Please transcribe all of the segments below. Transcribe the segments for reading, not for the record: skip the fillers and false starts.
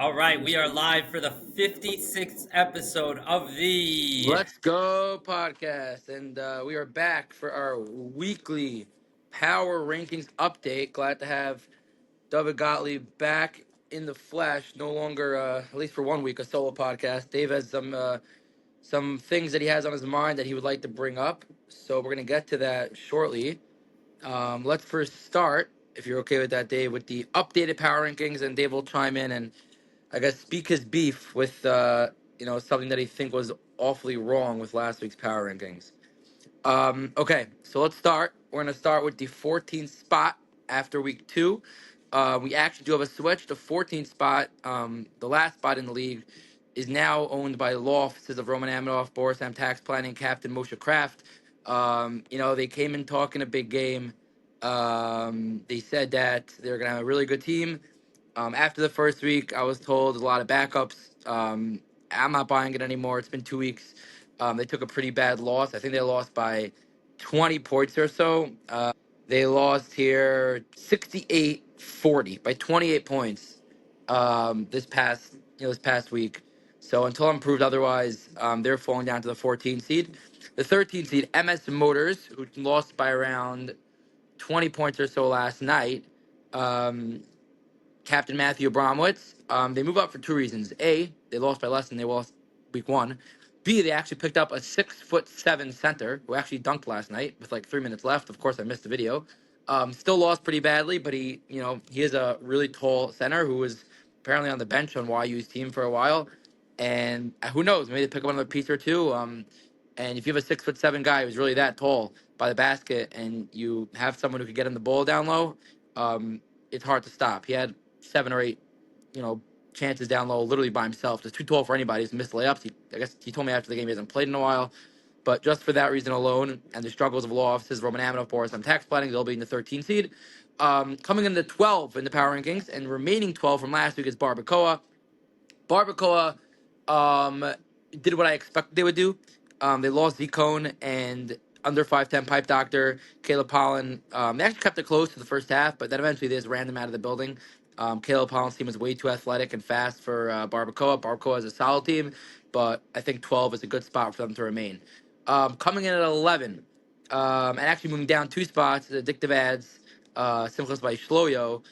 All right, we are live for the 56th episode of the. Let's Go podcast, and we are back for our weekly power rankings update. Glad to have David Gottlieb back in the flesh, no longer, at least for 1 week, a solo podcast. Dave has some things that he has on his mind that he would like to bring up, so we're gonna get to that shortly. Let's first start, if you're okay with that, Dave, with the updated power rankings, and Dave will chime in and I guess speak his beef with something that he think was awfully wrong with last week's power rankings. Okay, so let's start. We're gonna start with the 14th spot after week two. We actually do have a switch. The 14th spot, the last spot in the league, is now owned by the law offices of Roman Aminoff, Boris M. Tax Planning, Captain Moshe Kraft. They came in talking a big game. They said that they're gonna have a really good team. After the first week, I was told a lot of backups. I'm not buying it anymore. It's been 2 weeks. They took a pretty bad loss. I think they lost by 20 points or so. They lost here 68-40 by 28 points this past week. So until I'm proved otherwise, they're falling down to the 14th seed. The 13th seed, MS Motors, who lost by around 20 points or so last night. Captain Matthew Bromwitz. They move up for two reasons. A, they lost by less than they lost week one. B, they actually picked up a 6'7" center who actually dunked last night with like 3 minutes left. Of course, I missed the video. Still lost pretty badly, but he is a really tall center who was apparently on the bench on YU's team for a while. And who knows, maybe they pick up another piece or two. And if you have a 6'7" guy who's really that tall by the basket, and you have someone who could get him the ball down low, it's hard to stop. He had 7 or 8, chances down low, literally by himself. Just too tall for anybody. He's missed layups. I guess he told me after the game he hasn't played in a while. But just for that reason alone, and the struggles of law offices, Roman Aminoff, Boris on tax planning, they'll be in the 13 seed. Coming in the 12 in the power rankings, and remaining 12 from last week is Barbacoa. Barbacoa did what I expected they would do. They lost Z-Cone and under 5'10" Pipe Doctor, Caleb Pollen. They actually kept it close to the first half, but then eventually they just ran them out of the building. Caleb Pollen's team is way too athletic and fast for Barbacoa. Barbacoa is a solid team, but I think 12 is a good spot for them to remain. Coming in at 11, and actually moving down 2 spots, the Addictive Ads, Simchas by Shloyo.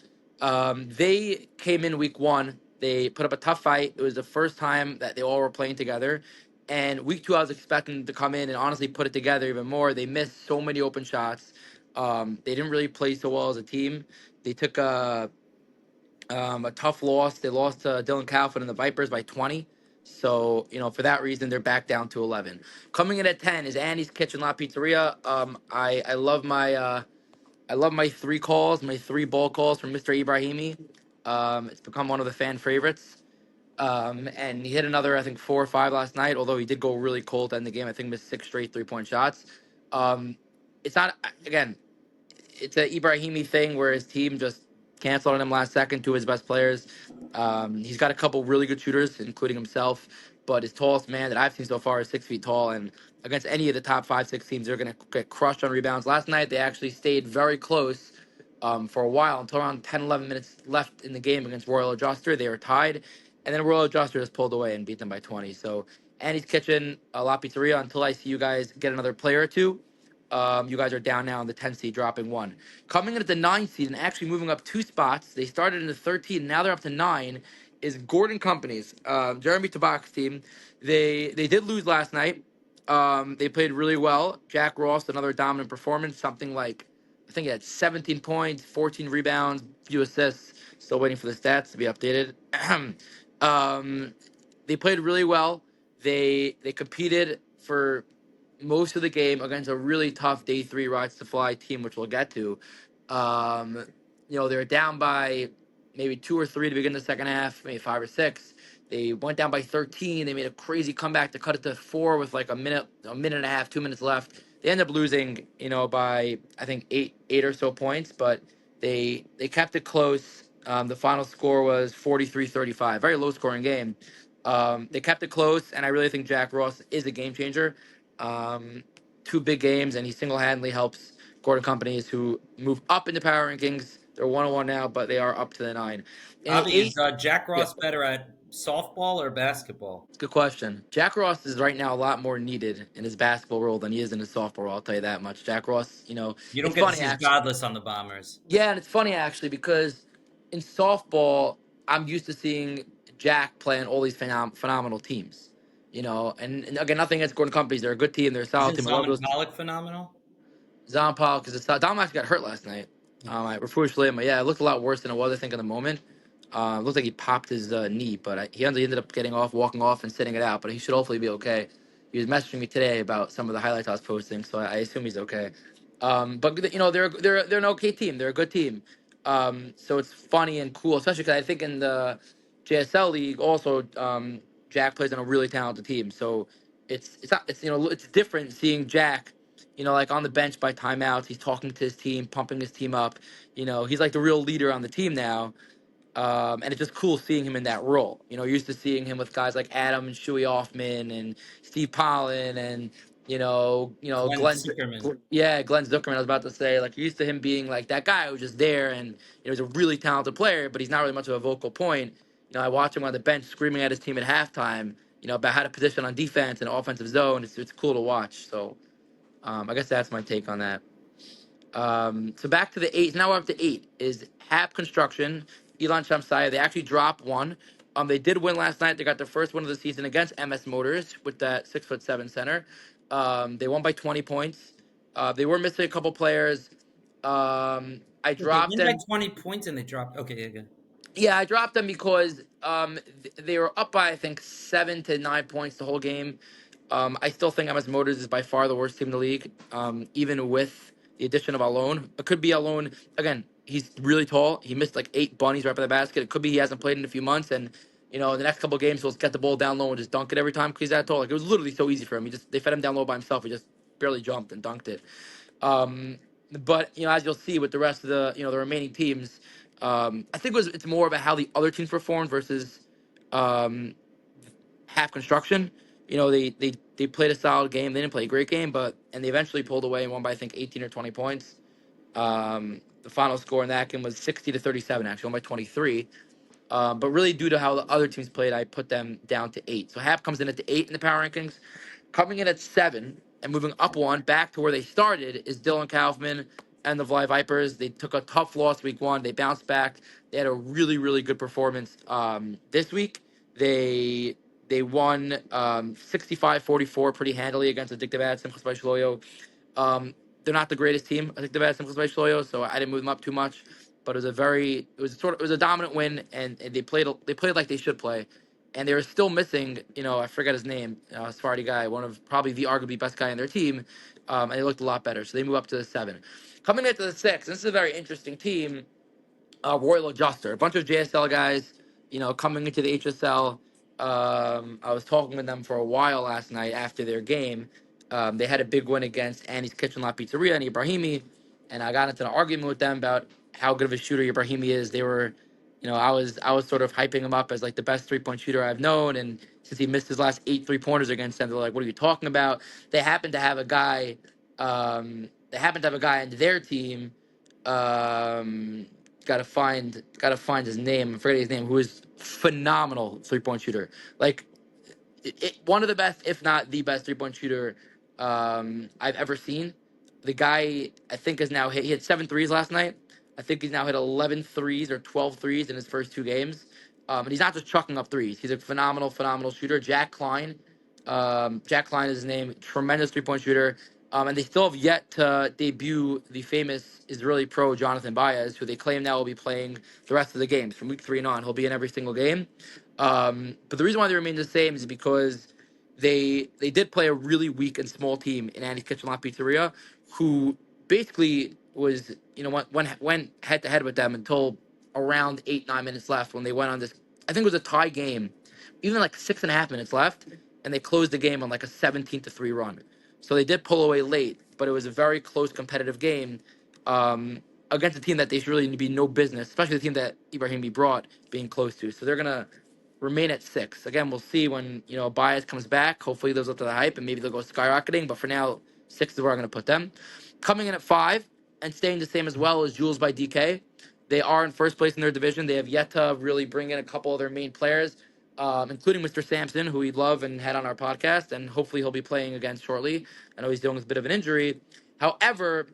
They came in week one. They put up a tough fight. It was the first time that they all were playing together. And week two, I was expecting them to come in and honestly put it together even more. They missed so many open shots. They didn't really play so well as a team. They took a tough loss. They lost to Dylan Kaufman and the Vipers by 20. So, for that reason, they're back down to 11. Coming in at 10 is Annie's Kitchen La Pizzeria. I love my 3 calls, my 3 ball calls from Mr. Ibrahimi. It's become one of the fan favorites. And he hit another, I think, 4 or 5 last night, although he did go really cold to end the game. I think missed 6 straight 3-point shots. It's not, again, it's an Ibrahimi thing where his team just canceled on him last second, 2 of his best players. He's got a couple really good shooters, including himself, but his tallest man that I've seen so far is 6 feet tall. And against any of the top 5, 6 teams, they're going to get crushed on rebounds. Last night, they actually stayed very close for a while until around 10, 11 minutes left in the game against Royal Adjuster. They were tied, and then Royal Adjuster just pulled away and beat them by 20. So Annie's Kitchen, La Pizzeria, until I see you guys get another player or two. You guys are down now in the 10 seed, dropping 1. Coming in at the 9 seed and actually moving up 2 spots. They started in the 13, now they're up to 9. Is Gordon Companies, Jeremy Tabak's team. They did lose last night. They played really well. Jack Ross, another dominant performance. Something like, I think he had 17 points, 14 rebounds, few assists. Still waiting for the stats to be updated. They played really well. They competed for most of the game against a really tough day 3 Rides to Fly team, which we'll get to. They're down by maybe 2 or 3 to begin the second half, maybe 5 or 6. They went down by 13. They made a crazy comeback to cut it to 4 with like a minute and a half, 2 minutes left. They ended up losing, by I think eight or so points, but they kept it close. The final score was 43-35, very low scoring game. They kept it close, and I really think Jack Ross is a game changer. 2 big games, and he single-handedly helps Gordon Companies, who move up in the power rankings. They're 1-1 now, but they are up to the 9. In the Bobby, is 8, Jack yeah, Ross better at softball or basketball? it's a good question. Jack Ross is right now a lot more needed in his basketball role than he is in his softball role. I'll tell you that much. Jack Ross, You don't it's get to funny see his actually. godless on the Bombers. Yeah, and it's funny actually because in softball, I'm used to seeing Jack playing all these phenomenal teams. And again, nothing against Gordon Companies. They're a good team. They're a solid Isn't team. I love Zalman those. Pollock phenomenal? Zon Paul, because Dom actually got hurt last night. I profusely, but yeah, it looked a lot worse than it was, I think, in the moment. It looked like he popped his knee, but he ended up getting off, walking off, and sitting it out. But he should hopefully be okay. He was messaging me today about some of the highlights I was posting, so I assume he's okay. But they're an okay team. They're a good team. So it's funny and cool, especially because I think in the JSL league also Jack plays on a really talented team. So it's not it's different seeing Jack like on the bench by timeouts. He's talking to his team, pumping his team up. He's like the real leader on the team now. And it's just cool seeing him in that role. Used to seeing him with guys like Adam and Shuey Offman and Steve Pollen and Glenn Glenn. Zuckerman. Yeah, Glenn Zuckerman. I was about to say, like, you're used to him being like that guy who was just there and he's a really talented player, but he's not really much of a vocal point. I watch him on the bench screaming at his team at halftime. About how to position on defense and offensive zone. It's cool to watch. So I guess that's my take on that. So back to the 8. Now we're up to 8. Is Hap Construction, Elon Shamsaya. They actually dropped one. They did win last night. They got their first win of the season against MS Motors with that 6'7" center. They won by 20 points. They were missing a couple players. I Wait, they dropped win by them. 20 points and they dropped. Okay, yeah, good. Yeah, I dropped them because they were up by I think 7 to 9 points the whole game. I still think MS Motors is by far the worst team in the league, even with the addition of Alone. It could be Alone again. He's really tall. He missed like 8 bunnies right by the basket. It could be he hasn't played in a few months, and in the next couple of games he'll get the ball down low and just dunk it every time because he's that tall. Like it was literally so easy for him. They fed him down low by himself. He just barely jumped and dunked it. Um, but as you'll see with the rest of the remaining teams, I think it's more about how the other teams performed versus um, half construction. They played a solid game. They didn't play a great game, and they eventually pulled away and won by I think 18 or 20 points. The final score in that game was 60-37, actually, won by 23. But really, due to how the other teams played, I put them down to 8. So Hap comes in at the 8 in the power rankings. Coming in at 7 and moving up one back to where they started is Dylan Kaufman and the Fly Vipers. They took a tough loss week 1. They bounced back. They had a really, really good performance this week. They won 65-44 pretty handily against Addictive Ad, Simchas by Shloyo. They're not the greatest team. I think they've had some by Shloyo, so I didn't move them up too much. But it was a dominant win, and they played like they should play, and they were still missing. I forget his name, Sephardi guy, one of probably the arguably best guy in their team, and they looked a lot better. So they move up to the 7. Coming into the 6, this is a very interesting team. Royal Adjuster, a bunch of JSL guys, coming into the HSL. I was talking with them for a while last night after their game. They had a big win against Annie's Kitchen Lot Pizzeria and Ibrahimi, and I got into an argument with them about how good of a shooter Ibrahimi is. They were, I was sort of hyping him up as like the best 3-point shooter I've known, and since he missed his last 8 3-pointers against them, they're like, "What are you talking about?" They happen to have a guy. They happen to have a guy on their team. Um, gotta find his name. I forget his name. Who is phenomenal 3-point shooter. Like one of the best, if not the best 3-point shooter I've ever seen. The guy I think is now hit. He hit 7 threes last night. I think he's now hit 11 threes or 12 threes in his first 2 games. And he's not just chucking up threes. He's a phenomenal, phenomenal shooter. Jack Klein. Jack Klein is his name. Tremendous 3-point shooter. And they still have yet to debut the famous Israeli pro Jonathan Baez, who they claim now will be playing the rest of the games from week 3 and on. He'll be in every single game. But the reason why they remain the same is because they did play a really weak and small team in Andy's Kitchen Lot Pizzeria, who basically was went head to head with them until around 8-9 minutes left when they went on this. I think it was a tie game, even like 6.5 minutes left, and they closed the game on like a 17-3 run. So they did pull away late, but it was a very close competitive game against a team that they should really be no business, especially the team that Ibrahimi brought being close to. So they're gonna remain at 6. Again, we'll see when Baez comes back. Hopefully, those up to the hype, and maybe they'll go skyrocketing. But for now, 6 is where I'm going to put them. Coming in at 5 and staying the same as well is Jules by DK. They are in first place in their division. They have yet to really bring in a couple of their main players, including Mr. Sampson, who we love and had on our podcast, and hopefully he'll be playing again shortly. I know he's dealing with a bit of an injury. However,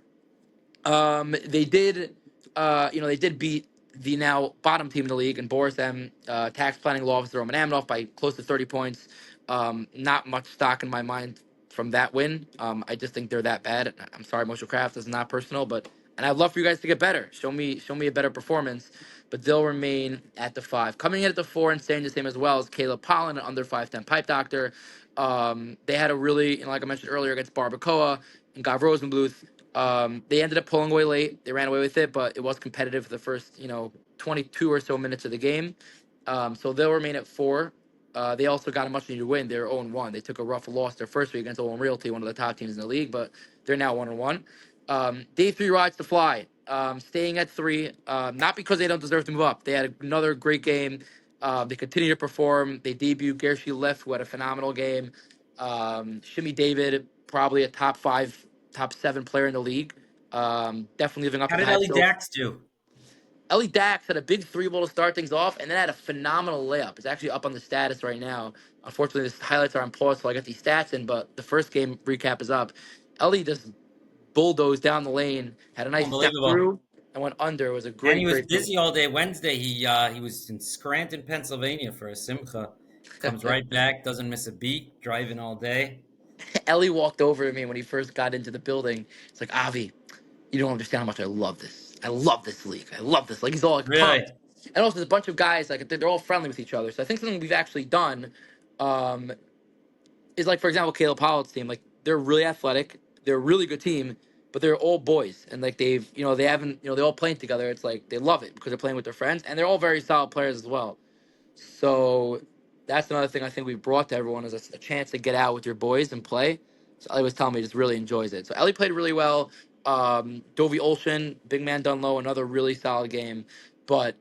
they did, they did beat the now bottom team in the league and Boris M. Tax planning law officer Roman Aminoff by close to 30 points. Not much stock in my mind from that win. I just think they're that bad. I'm sorry, Moshe Kraft. This is not personal, but and I'd love for you guys to get better. Show me a better performance. But they'll remain at the 5. Coming in at the 4 and staying the same as well as Caleb Pollen, an under 5'10" pipe doctor. They had a really, like I mentioned earlier, against Barbacoa and Gav Rosenbluth. They ended up pulling away late. They ran away with it, but it was competitive for the first, 22 or so minutes of the game. So they'll remain at 4. They also got a much needed win. They're 0-1. They took a rough loss their first week against Olin Realty, one of the top teams in the league, but they're now 1-1. Day 3 rides to fly, staying at 3, not because they don't deserve to move up. They had another great game. They continue to perform. They debuted Gershi Leff, who had a phenomenal game. Shimmy David, probably a top 5, top 7 player in the league. Definitely living up How to the did hype. Ellie So Dax do? Ellie Dax had a big 3 ball to start things off, and then had a phenomenal layup. It's actually up on the status right now. Unfortunately, the highlights are on pause, so I got these stats in. But the first game recap is up. Ellie just bulldozed down the lane, had a nice step Unbelievable. through, and went under. It was a And he great, was great finish. busy all day Wednesday. He was in Scranton, Pennsylvania for a simcha. Comes right back, doesn't miss a beat, driving all day. Ellie walked over to me when he first got into the building. It's like, Avi, you don't understand how much I love this. I love this league. I love this. Like, he's all like Really? pumped. And also, there's a bunch of guys, like, they're all friendly with each other. So I think something we've actually done um, is, like, for example, Caleb Pollard's team. Like, they're really athletic. They're a really good team, but they're all boys. And, like, they haven't, they're all playing together. It's like they love it because they're playing with their friends. And they're all very solid players as well. So that's another thing I think we've brought to everyone is a chance to get out with your boys and play. So Ellie was telling me he just really enjoys it. So Ellie played really well. Dovey Olshan, big man done low, another really solid game. But,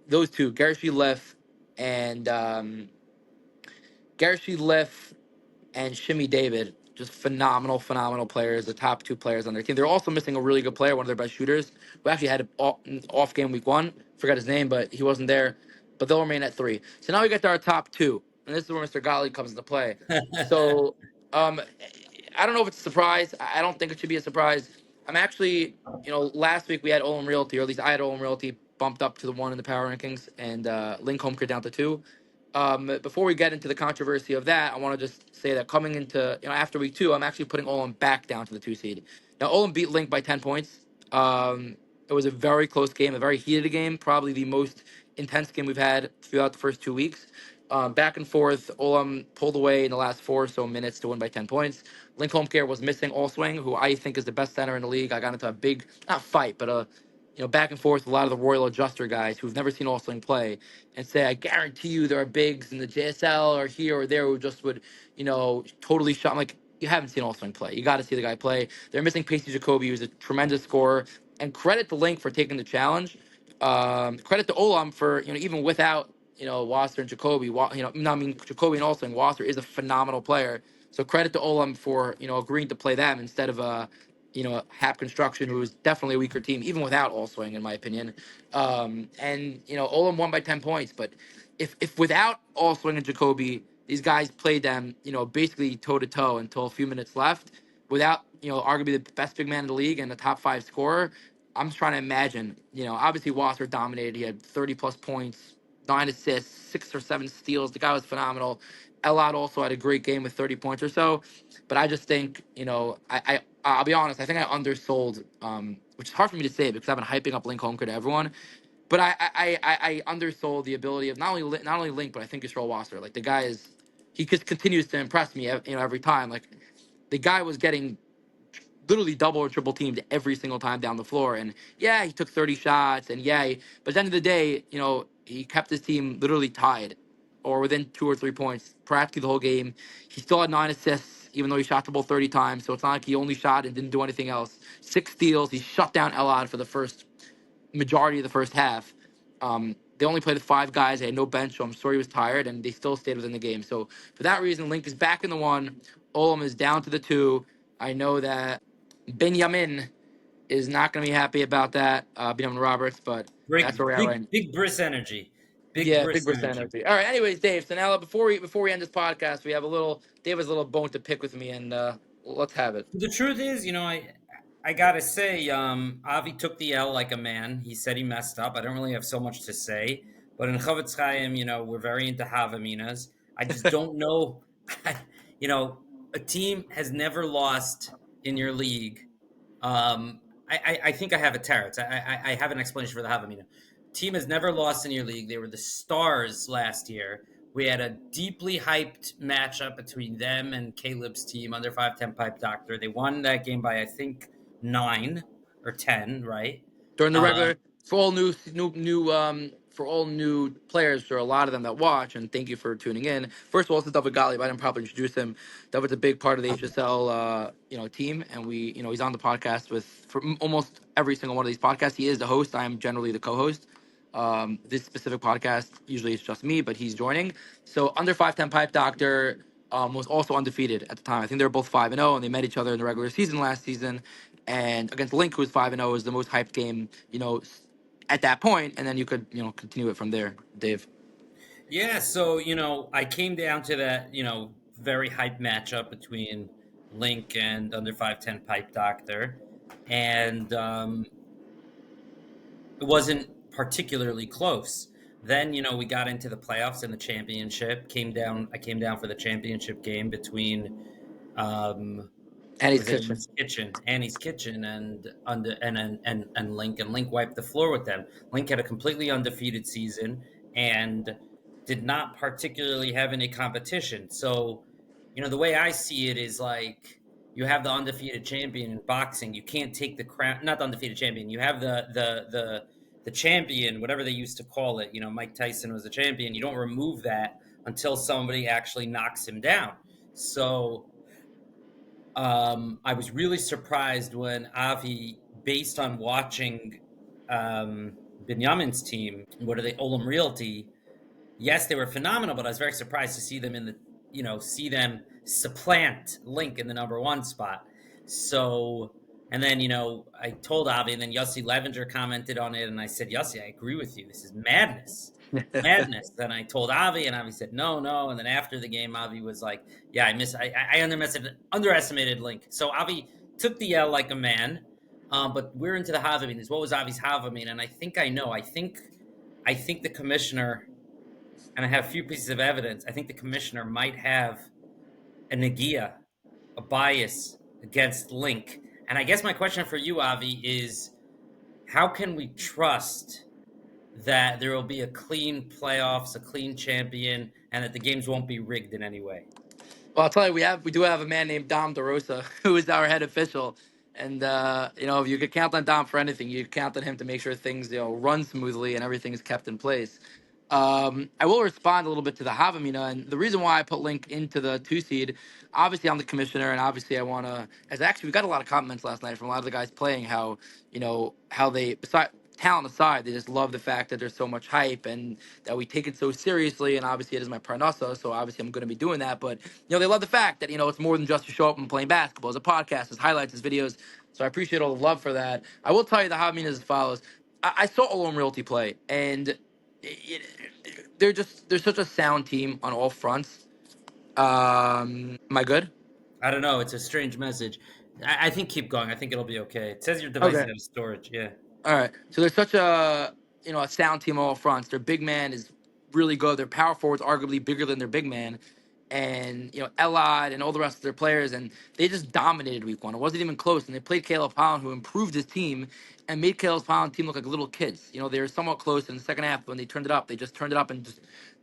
those two, Gershi Leff and Gershi Leff and Shimmy David, just phenomenal, phenomenal players, the top 2 players on their team. They're also missing a really good player, one of their best shooters, who actually had an off game week 1. Forgot his name, but he wasn't there. But they'll remain at 3. So now we get to our top 2, and this is where Mr. Gottlieb comes into play. So um, I don't know if it's a surprise. I don't think it should be a surprise. I'm actually, last week we had Olin Realty, or at least I had Olin Realty bumped up to the 1 in the power rankings, and Link Homker down to 2. Before we get into the controversy of that, I want to just say that coming into after week 2, I'm actually putting Olin back down to the 2 seed. Now Olin beat Link by 10 points. It was a very close game, a very heated game, probably the most intense game we've had throughout the first 2 weeks. Back and forth, Olam pulled away in the last 4 or so minutes to win by 10 points. Link Homecare was missing Allswing, who I think is the best center in the league. I got into a big, not fight, but back and forth with a lot of the Royal Adjuster guys who've never seen Allswing play and say, I guarantee you there are bigs in the JSL or here or there who just would, totally shot. I'm like, you haven't seen Allswing play. You got to see the guy play. They're missing Pacey Jacoby, who's a tremendous scorer. And credit to Link for taking the challenge. Credit to Olam for, even without, Wasser and Jacoby, Jacoby and Allswing, Wasser is a phenomenal player. So credit to Olam for, agreeing to play them instead of, Hap Construction, who is definitely a weaker team, even without Allswing, in my opinion. And Olam won by 10 points, but if without Allswing and Jacoby, these guys played them, basically toe to toe until a few minutes left, without arguably the best big man in the league and the top 5 scorer. I'm just trying to imagine. Obviously Wasser dominated. He had 30 plus points, 9 assists, 6 or 7 steals. The guy was phenomenal. Elad also had a great game with 30 points or so. But I just think, I'll be honest, I think I undersold, which is hard for me to say because I've been hyping up Link Holmker to everyone. But I undersold the ability of not only Link, but I think Yisrael Wasser. Like the guy he just continues to impress me, every time. Like the guy was getting literally double or triple teamed every single time down the floor. And yeah, he took 30 shots, and but at the end of the day, he kept his team literally tied or within 2 or 3 points practically the whole game. He still had 9 assists, even though he shot the ball 30 times. So it's not like he only shot and didn't do anything else. 6 steals. He shut down Elad for the first majority of the first half. They only played with 5 guys. They had no bench, so I'm sure he was tired, and they still stayed within the game. So for that reason, Link is back in the 1. Olam is down to the 2. I know that Benjamin is not going to be happy about that, Benjamin Roberts, but That's where we're at right now. Big Briss energy. Big Yeah, Briss big percent energy. energy. All right. Anyways, Dave. So now before we end this podcast, we have a little. Dave has a little bone to pick with me, and let's have it. The truth is, I gotta say, Avi took the L like a man. He said he messed up. I don't really have so much to say, but in Chavetz Chaim, we're very into Havaminas. I just don't know. you know, a team has never lost in your league. I think I have a teretz. I have an explanation for the Havamina. Team has never lost in your league. They were the stars last year. We had a deeply hyped matchup between them and Caleb's team, under 5'10" Pipe Doctor. They won that game by, I think, 9 or 10, right? During the Um, regular, for all for all new players, there are a lot of them that watch, and thank you for tuning in. First of all, it's David Gottlieb. I didn't probably introduce him. David's a big part of the HSL team, and he's on the podcast with for almost every single one of these podcasts. He is the host. I am generally the co-host. This specific podcast usually it's just me, but he's joining. So under 5'10" Pipe Doctor was also undefeated at the time. I think they were both 5-0, and they met each other in the regular season last season. And against Link, who was 5-0, was the most hyped game, at that point. And then you could, continue it from there, Dave. yeah, so, I came down to that, very hype matchup between Link and under 5'10" Pipe Doctor. And it wasn't particularly close. Then, we got into the playoffs and the championship. I came down for the championship game between um, Annie's was it Kitchen. Annie's Kitchen and Link, and Link wiped the floor with them. Link had a completely undefeated season and did not particularly have any competition. So, the way I see it is like you have the undefeated champion in boxing. You can't take the crown, not the undefeated champion. You have the champion, whatever they used to call it. Mike Tyson was the champion. You don't remove that until somebody actually knocks him down. So I was really surprised when Avi, based on watching Binyamin's team, what are they, Olam Realty? Yes, they were phenomenal, but I was very surprised to see them see them supplant Link in the number one spot. So, and then, I told Avi, and then Yossi Levinger commented on it, and I said, Yossi, I agree with you. This is madness. Madness. Then I told Avi, and Avi said, no, no. And then after the game, Avi was like, yeah, I underestimated Link. So Avi took the L like a man. But we're into the Havamines. What was Avi's Havamin? And I think I know. I think the commissioner, and I have a few pieces of evidence. I think the commissioner might have a negia, a bias against Link. And I guess my question for you, Avi, is how can we trust that there will be a clean playoffs, a clean champion, and that the games won't be rigged in any way? Well, I'll tell you, we do have a man named Dom DeRosa, who is our head official. And, if you could count on Dom for anything, you count on him to make sure things, run smoothly and everything is kept in place. I will respond a little bit to the Havamina, and the reason why I put Link into the 2 seed, obviously I'm the commissioner, and obviously I want to. As actually, we got a lot of comments last night from a lot of the guys playing how they, beside talent aside, they just love the fact that there's so much hype and that we take it so seriously. And obviously, it is my parnasa, so obviously I'm going to be doing that. But they love the fact that it's more than just to show up and playing basketball. It's a podcast, it's highlights, it's videos. So I appreciate all the love for that. I will tell you the Havamina is as follows. I saw Olom Realty play, and it, they're such a sound team on all fronts. Am I good? I don't know. It's a strange message. I think keep going. I think it'll be okay. It says your device is Okay. out of storage. Yeah. All right. So they're such a sound team on all fronts. Their big man is really good. Their power forward's arguably bigger than their big man. And Elad and all the rest of their players, and they just dominated week one. It wasn't even close. And they played Caleb Holland, who improved his team and made Caleb Holland team look like little kids. They were somewhat close in the second half when they turned it up. They just turned it up and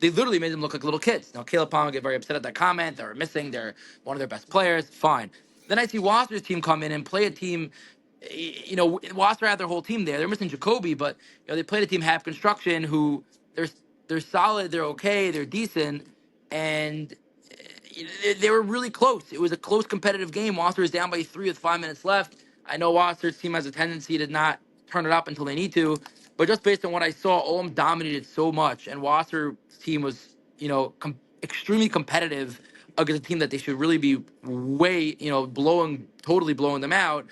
they literally made them look like little kids. Now Caleb Holland get very upset at that comment. They're missing. They're one of their best players. Fine. Then I see Wasser's team come in and play a team. Wasser had their whole team there. They're missing Jacoby, but they played a team half construction who they're solid, they're okay, they're decent, and they were really close. It was a close competitive game. Wasser is down by 3 with 5 minutes left. I know Wasser's team has a tendency to not turn it up until they need to, but just based on what I saw, Olm dominated so much, and Wasser's team was extremely competitive against a team that they should really be way totally blowing them out.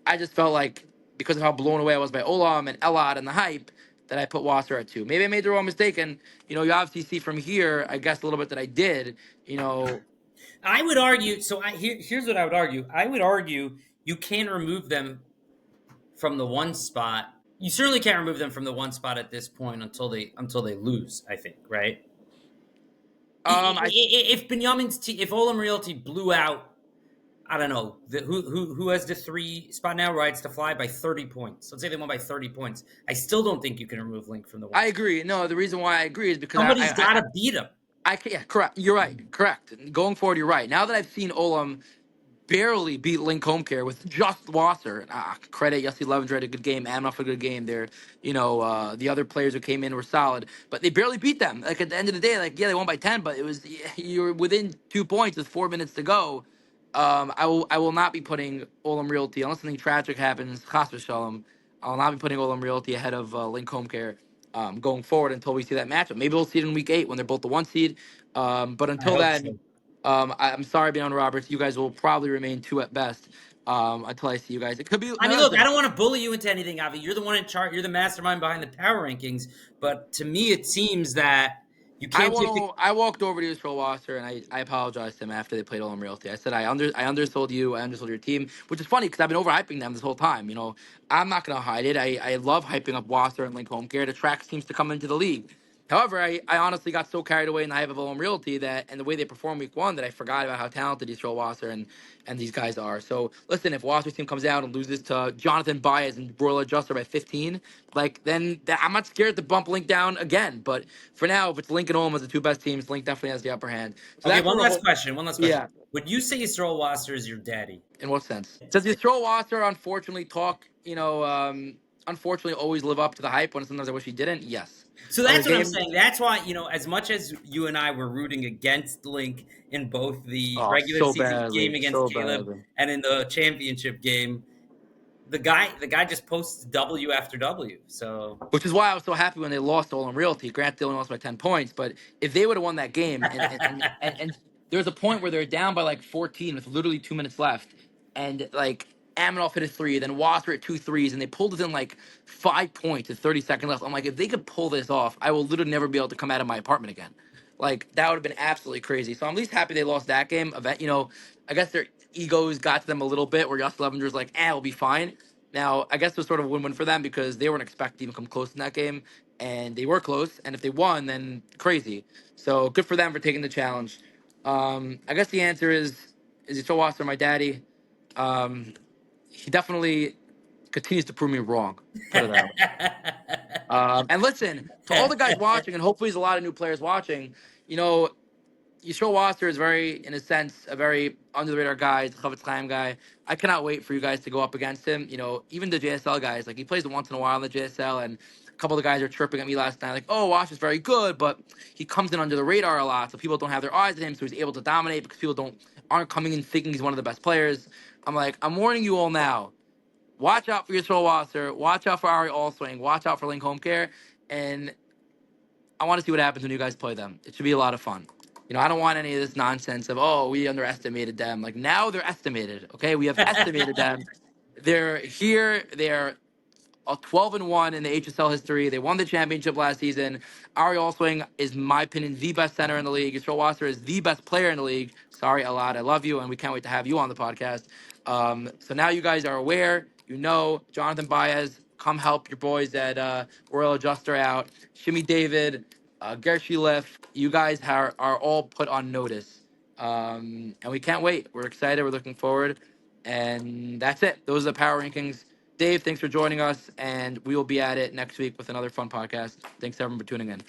I just felt like because of how blown away I was by Olam and Elad and the hype, that I put Wasser at 2. Maybe I made the wrong mistake, and you obviously see from here, I guess a little bit that I did. I would argue. So here's what I would argue. I would argue you can remove them from the one spot. You certainly can't remove them from the one spot at this point until they lose. I think, right? I If if Olam Realty blew out, I don't know who has the 3 spot now, rides to fly by 30 points. Let's say they won by 30 points. I still don't think you can remove Link from the one I spot. agree. No, the reason why I agree is because Somebody's got to beat him. yeah, correct. You're right. Correct. Going forward, you're right. Now that I've seen Olam barely beat Link Home Care with just Wasser. Credit Yossi Levinger had a good game, Amnoff a good game. The other players who came in were solid, but they barely beat them. Like at the end of the day, like yeah, they won by 10, but it was you're within 2 points with 4 minutes to go. I will not be putting Olam Realty unless something tragic happens. Chas v'shalom. I will not be putting Olam Realty ahead of Link Home Care going forward until we see that matchup. Maybe we'll see it in week 8 when they're both the 1 seed. But I until hope then, so. I'm sorry, Beyond Roberts. You guys will probably remain 2 at best until I see you guys. It could be. I Now mean, look, I listen, don't want to bully you into anything, Avi. You're the one in charge. You're the mastermind behind the power rankings. But to me, it seems that you can't take the. I walked over to Yisrael Wasser and I apologized to him after they played Olam Realty. I said I undersold you, I undersold your team, which is funny because I've been overhyping them this whole time. I'm not gonna hide it. I love hyping up Wasser and Link Home Care. The track seems to come into the league. However, I honestly got so carried away in the hype of Olam Realty that and the way they performed week 1 that I forgot about how talented Yisrael Wasser and these guys are. So listen, if Wasser's team comes out and loses to Jonathan Baez and Royal Adjuster by 15, like then I'm not scared to bump Link down again. But for now, if it's Link and Olm as the 2 best teams, Link definitely has the upper hand. So Okay, that's one where last question. One last question. yeah. Would you say Yisrael Wasser is your daddy? In what sense? Does Yisrael Wasser unfortunately talk? Unfortunately, always live up to the hype when sometimes I wish he didn't. Yes. So Are his that's what I'm games? saying. That's why, as much as you and I were rooting against Link in both the Oh, regular so season game badly, against so Caleb badly. and in the championship game, the guy just posts W after W. So Which is why I was so happy when they lost to Olin Realty. Grant they only lost by 10 points, but if they would have won that game, and there was a point where they're down by like 14 with literally 2 minutes left, and like Aminoff hit a three, then Wasser hit 2 threes, and they pulled it in like 5 points with 30 seconds left. I'm like, if they could pull this off, I will literally never be able to come out of my apartment again. Like that would have been absolutely crazy. So I'm at least happy they lost that game. I guess their egos got to them a little bit, where Josh Levenger's like, we'll be fine. Now, I guess it was sort of a win-win for them because they weren't expecting to even come close in that game, and they were close. And if they won, then crazy. So good for them for taking the challenge. I guess the answer is Joe Wasser, my daddy. Um, he definitely continues to prove me wrong. Put it that way. And listen to all the guys watching, and hopefully there's a lot of new players watching. You know, Yisrael Wasser is very, in a sense, a very under the radar guy, the Chavetz Chaim guy. I cannot wait for you guys to go up against him. Even the JSL guys, like he plays once in a while in the JSL, and a couple of the guys are chirping at me last night, like, "Oh, Wasser's very good, but he comes in under the radar a lot, so people don't have their eyes on him, so he's able to dominate because people don't aren't coming in thinking he's one of the best players." I'm like, I'm warning you all now. Watch out for Yisrael Wasser. Watch out for Ari Allswing. Watch out for Link Home Care, and I want to see what happens when you guys play them. It should be a lot of fun. I don't want any of this nonsense of, oh, we underestimated them. Like now they're estimated. Okay, we have estimated them. They're here. They're 12-1 in the HSL history. They won the championship last season. Ari Allswing is, in my opinion, the best center in the league. Yisrael Wasser is the best player in the league. Sorry, Alad, I love you, and we can't wait to have you on the podcast. So now you guys are aware. Jonathan Baez, come help your boys at Royal Adjuster out. Shimmy David, Gershi Liff, you guys are all put on notice. And we can't wait. We're excited. We're looking forward. And that's it. Those are the power rankings. Dave, thanks for joining us, and we will be at it next week with another fun podcast. Thanks everyone for tuning in.